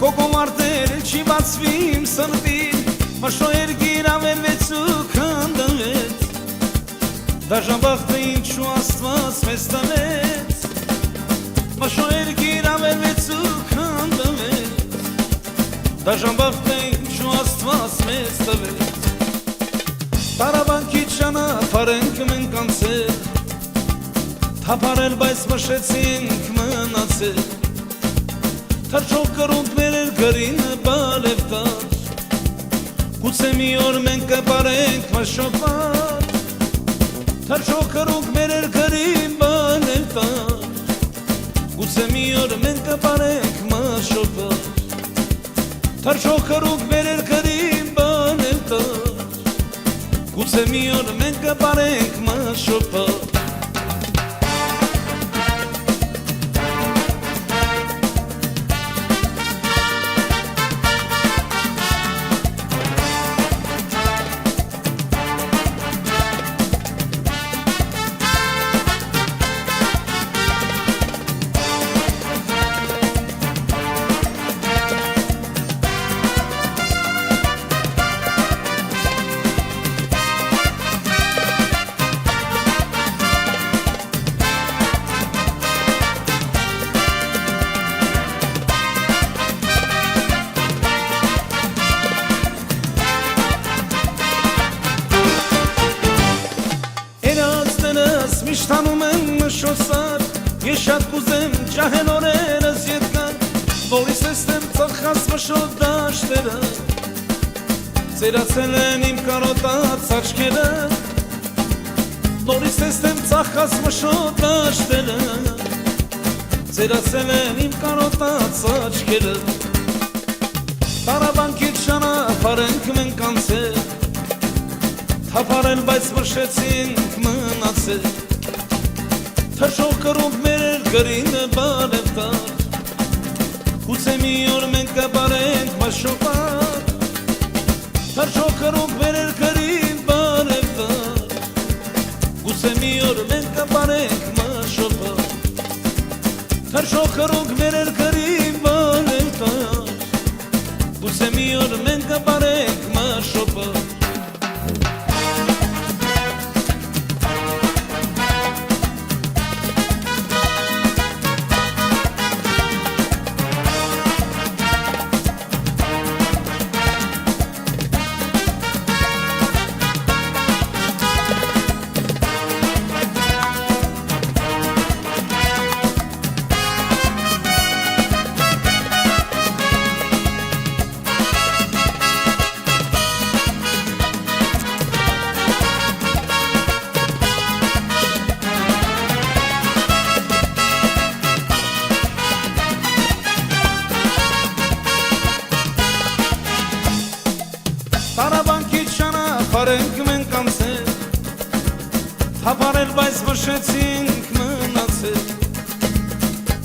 Կոկոմարտեր չի բացվիմ սրտին Մաշոեր գիրավերվեց ու քանդվեց Դաժան բախտը ինչու աստված մեզ տվեց Մաշոեր գիրավերվեց ու քանդվեց Դաժան բախտը ինչու աստված մեզ տվեց Տարաբանքի ճանապարհ ենք մենք անցել Թափարել բայց մշեցինք մնացել Թրջող կրունդ մեր էր գրին բալև տար Գուցե մի օր մենք կպարենք մաշոպար Թրջող կրունդ մեր էր գրին բալև տար Գուցե մի օր մենք կպարենք մաշոպար Թրջող կրունդ մեր էր գրին բալև տար Գուցե մի օր մենք կպարենք մաշոպար Միշտանում եմ մշոսար Ես շատ կուզեմ ջահել օրերս ետքան Որիս եստեմ ծխած մշոտ դաշտերը Ծերացել են իմ կարոտած աչքերը Որիս եստեմ ծխած մշոտ դաշտերը Ծերացել են իմ կարոտած աչքերը Տարաբանքից ճանապարհ ենք մենք անցել Թափարել բայց մշեցինք մնացել Թրջող կրունդ մեր էր գրին բալև տար Գուցե մի օր մենք կպարենք մաշոպար Թրջող կրունդ մեր էր գրին բալև տար Գուցե մի օր մենք կպարենք մաշոպար Թրջող կրունդ մեր էր գրին բալև տար Գուցե մի օր մենք կպարենք մաշոպար Տարաբանքից ճանապարհ ենք մենք անցել Թափարել բայց մշեցինք մնացել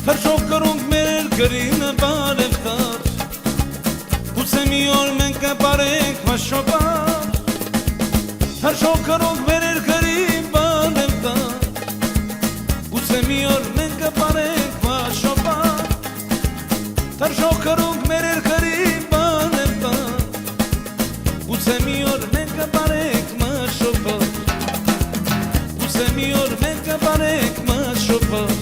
Թրջող կրունդ մեր էր գրին բալև տար Գուցե մի օր մենք կպարենք մաշոպար Թրջող կրունդ մեր էր գրին բալև տար Գուցե մի օր մենք կպարենք մաշոպար Թրջող կրունդ մեր էր գրին բալև տար Գուցե մի օր մենք կպարենք մաշոպար Գուցե մի օր մենք կպարենք մաշոպար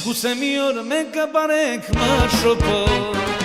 Գուցե մի օր մենք կպարենք մաշոպար